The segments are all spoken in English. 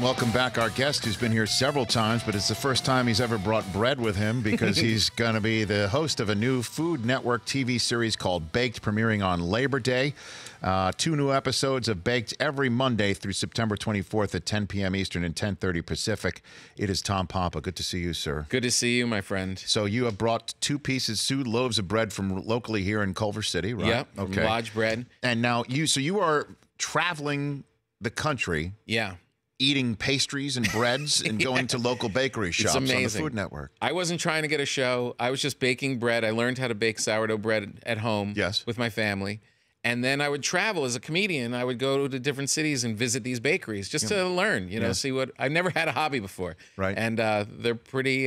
welcome back our guest who's been here several times, but it's the first time he's ever brought bread with him because he's going to be the host of a new Food Network TV series called Baked, premiering on Labor Day. 2 new episodes of Baked every Monday through September 24th at 10 p.m. Eastern and 10:30 Pacific. It is Tom Papa. Good to see you, sir. Good to see you, my friend. So you have brought 2 loaves of bread from locally here in Culver City, right? Yep, okay. Lodge bread. And now you are traveling the country. Yeah. Eating pastries and breads and going to local bakery shops on the Food Network. I wasn't trying to get a show. I was just baking bread. I learned how to bake sourdough bread at home with my family. And then I would travel as a comedian. I would go to different cities and visit these bakeries just to learn, see what... I've never had a hobby before. Right. And they're pretty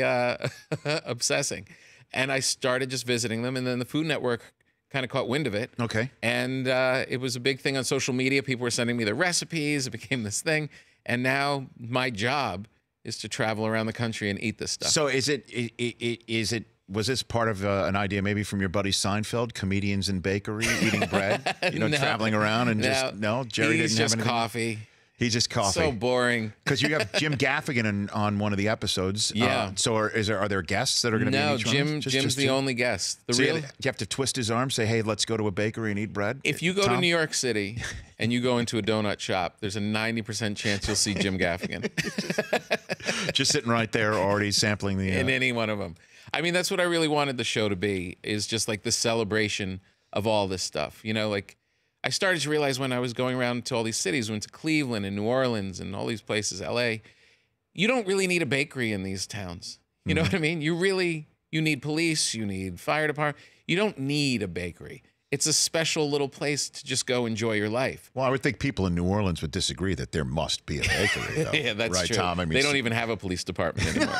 obsessing. And I started just visiting them. And then the Food Network kind of caught wind of it. Okay. And it was a big thing on social media. People were sending me their recipes. It became this thing. And now my job is to travel around the country and eat this stuff. So was this part of an idea maybe from your buddy Seinfeld, comedians in bakery, eating bread, No. traveling around and Jerry didn't have anything? Coffee. He's just coffee. So boring. Because you have Jim Gaffigan on one of the episodes. Yeah. So are there guests that are going to be in each one? No, Jim's the only guest. You have to twist his arm, say, hey, let's go to a bakery and eat bread? If you go to New York City and you go into a donut shop, there's a 90% chance you'll see Jim Gaffigan. Just sitting right there already sampling the... In any one of them. I mean, that's what I really wanted the show to be, is just like the celebration of all this stuff. I started to realize when I was going around to all these cities, went to Cleveland and New Orleans and all these places, LA, you don't really need a bakery in these towns. You know what I mean? You need police, you need fire department. You don't need a bakery. It's a special little place to just go enjoy your life. Well, I would think people in New Orleans would disagree that there must be a bakery, though. Yeah, that's right, true. Tom? I mean, they don't even have a police department anymore.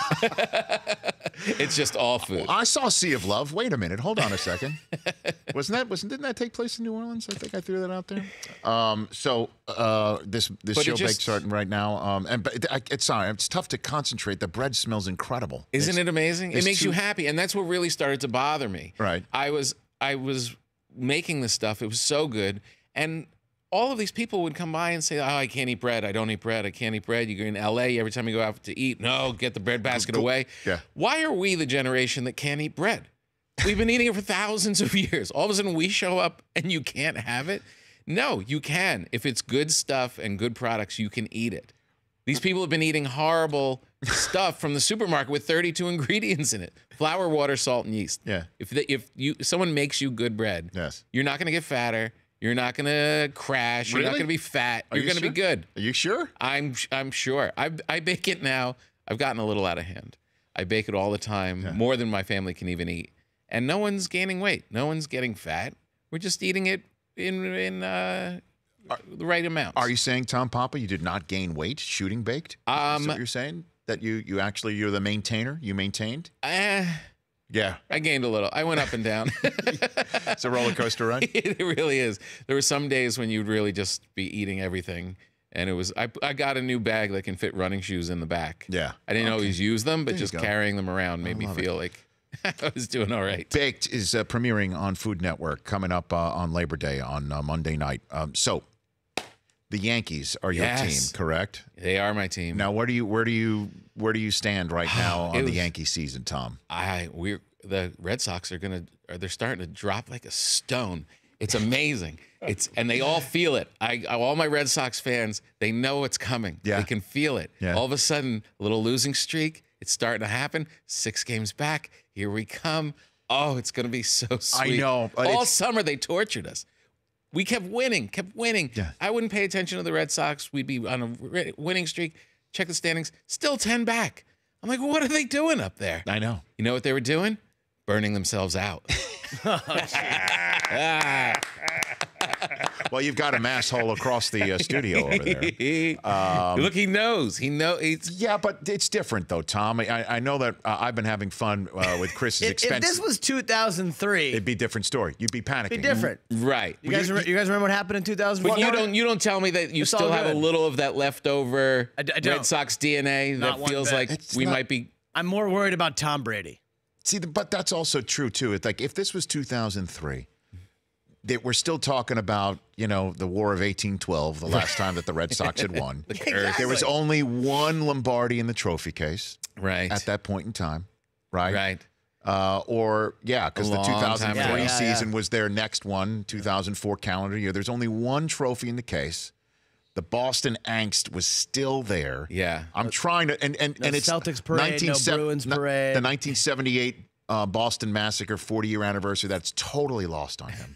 It's just all food. I saw Sea of Love. Wait a minute. Hold on a second. Didn't that take place in New Orleans? I think I threw that out there. This show Baked starting right now. It's tough to concentrate. The bread smells incredible. Isn't it amazing? It makes you happy, and that's what really started to bother me. Right. I was making this stuff. It was so good, and all of these people would come by and say, oh, I can't eat bread. I don't eat bread. I can't eat bread. You're in L.A. every time you go out to eat. No, get the bread basket away. Yeah. Why are we the generation that can't eat bread? We've been eating it for thousands of years. All of a sudden we show up and you can't have it? No, you can. If it's good stuff and good products, you can eat it. These people have been eating horrible stuff from the supermarket with 32 ingredients in it. Flour, water, salt, and yeast. Yeah. If someone makes you good bread, you're not going to get fatter. You're not going to crash. You're not going to be fat. You're going to be good. Are you sure? I'm sure. I bake it now. I've gotten a little out of hand. I bake it all the time, more than my family can even eat. And no one's gaining weight. No one's getting fat. We're just eating it in the right amounts. Are you saying, Tom Papa, you did not gain weight shooting Baked? Is that what you're saying? That you're the maintainer? You maintained? Yeah. I gained a little. I went up and down. It's a roller coaster ride. It really is. There were some days when you'd really just be eating everything. And it was, I got a new bag that can fit running shoes in the back. Yeah. I didn't always use them, but just carrying them around made me feel like I was doing all right. Baked is premiering on Food Network coming up on Labor Day on Monday night. So the Yankees are your team, correct? They are my team. Now, where do you stand right now on the Yankee season, Tom? The Red Sox they're starting to drop like a stone. It's amazing. And they all feel it. All my Red Sox fans, they know it's coming. Yeah. They can feel it. Yeah. All of a sudden, a little losing streak. It's starting to happen. 6 games back. Here we come. Oh, it's going to be so sweet. I know. All summer they tortured us. We kept winning. Yeah. I wouldn't pay attention to the Red Sox. We'd be on a winning streak. Check the standings. Still 10 back. I'm like, what are they doing up there? I know. You know what they were doing? Burning themselves out. Well, you've got a mass hole across the studio over there. Look, he knows. Yeah, but it's different, though, Tom. I know that I've been having fun with Chris's expense. If this was 2003, it'd be a different story. You'd be panicking. It'd be different. Right. You guys remember what happened in 2004? But you don't tell me that you still have a little of that leftover Red Sox DNA that feels like we might be. I'm more worried about Tom Brady. See, but that's also true, too. It's like if this was 2003, we're still talking about, the War of 1812, the last time that the Red Sox had won. There was only one Lombardi in the trophy case at that point in time, right? Because the 2003 season was their next one, 2004 calendar year. There's only one trophy in the case. The Boston angst was still there. Yeah. I'm trying to, and it's Celtics parade, no Bruins parade. The 1978 Boston Massacre 40-year anniversary, that's totally lost on him.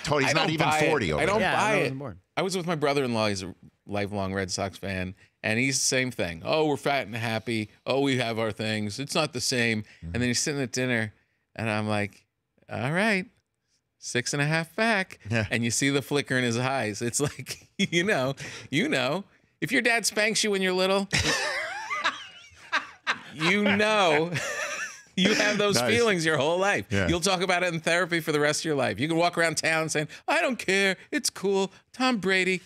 Totally, he's not even 40 over I don't there. buy it. I was with my brother-in-law. He's a lifelong Red Sox fan, and he's the same thing. Oh, we're fat and happy. Oh, we have our things. It's not the same. And then he's sitting at dinner, and I'm like, all right, 6.5 back. Yeah. And you see the flicker in his eyes. It's like, you know, if your dad spanks you when you're little, you have those feelings your whole life. Yeah. You'll talk about it in therapy for the rest of your life. You can walk around town saying, I don't care. It's cool. Tom Brady.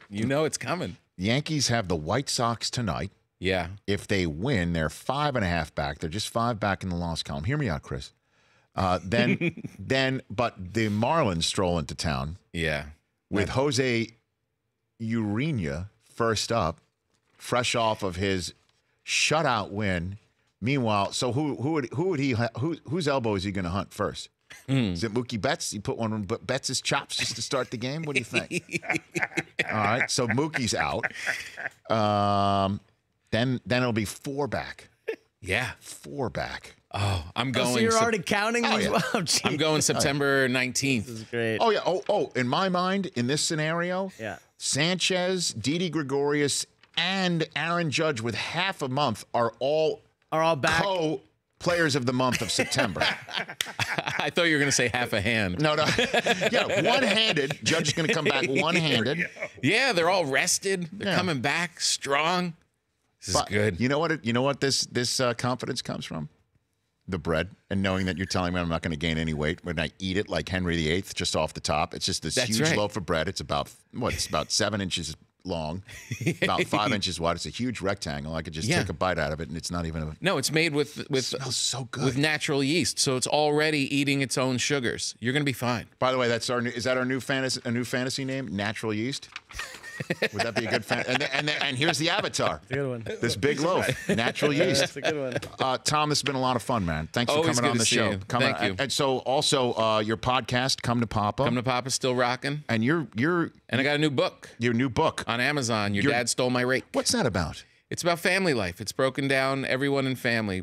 You know it's coming. Yankees have the White Sox tonight. Yeah. If they win, they're 5.5 back. They're just 5 back in the loss column. Hear me out, Chris. But the Marlins stroll into town. Yeah. With Jose Urena first up, fresh off of his shutout win. Meanwhile, so whose elbow is he going to hunt first? Is it Mookie Betts? You put one on Betts' chops just to start the game? What do you think? All right, so Mookie's out. Then it'll be 4 back. Yeah. 4 back. Oh, I'm going. So you're already counting these? yeah. Oh, I'm going September 19th. This is great. Oh, yeah. Oh, in my mind, in this scenario, Sanchez, Didi Gregorius, and Aaron Judge with half a month are all back. Co-players of the month of September. I thought you were going to say half a hand. No. Yeah, one-handed. Judge is going to come back one-handed. Yeah, they're all rested. They're coming back strong. This is good. You know what this confidence comes from? The bread, and knowing that you're telling me I'm not going to gain any weight when I eat it like Henry VIII just off the top. It's just this huge loaf of bread. It's about 7 inches long, about 5 inches wide. It's a huge rectangle. I could just take a bite out of it, and it's not even No, it's made with it smells so good. with natural yeast, so it's already eating its own sugars. You're going to be fine. By the way, is that our new fantasy name? Natural yeast. Would that be a good fan? And here's the avatar. That's a good one. This big loaf, natural yeast. That's a good one. Tom, this has been a lot of fun, man. Thanks for Always coming on good the to see show. you. Thank you. And so also your podcast, Come to Papa. Come to Papa's still rocking. And And I got a new book. Your new book On Amazon. Your Dad Stole My Rake. What's that about? It's about family life. It's broken down everyone in family.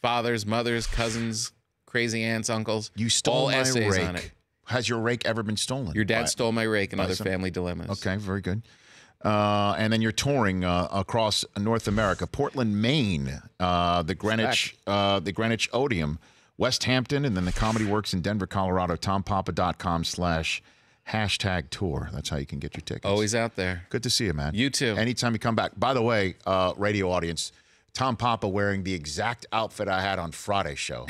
Fathers, mothers, cousins, crazy aunts, uncles. You stole all my essays rake. on it. Has your rake ever been stolen? Your Dad Stole My Rake and Other Family Dilemmas. Okay, very good. And then you're touring across North America, Portland, Maine, the Greenwich Odeum, West Hampton, and then the Comedy Works in Denver, Colorado. TomPapa.com/#tour. That's how you can get your tickets. Always out there. Good to see you, man. You too. Anytime you come back. By the way, radio audience, Tom Papa wearing the exact outfit I had on Friday's show.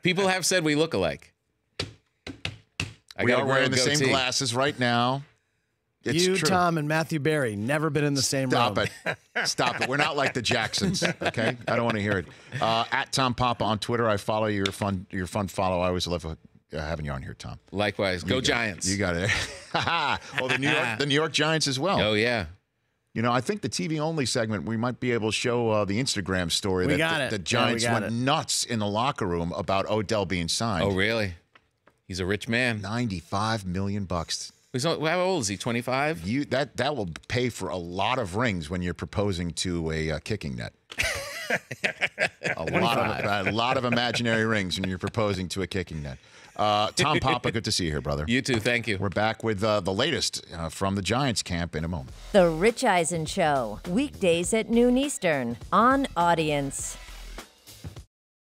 People have said we look alike. We are wearing the same glasses right now. It's you, true. Tom, and Matthew Berry never been in the same room. Stop it. We're not like the Jacksons, okay? I don't want to hear it. At Tom Papa on Twitter, I follow you. Your fun follow. I always love having you on here, Tom. Likewise. Go Giants. You got it. Oh, the New York Giants as well. Oh, yeah. You know, I think the TV-only segment, we might be able to show the Instagram story that the Giants went nuts in the locker room about Odell being signed. Oh, really? He's a rich man. $95 million. How old is he? 25? That will pay for a lot of rings when you're proposing to a kicking net. a lot of imaginary rings when you're proposing to a kicking net. Tom Papa, good to see you here, brother. You too. Thank you. We're back with the latest from the Giants camp in a moment. The Rich Eisen Show, weekdays at noon Eastern on Audience.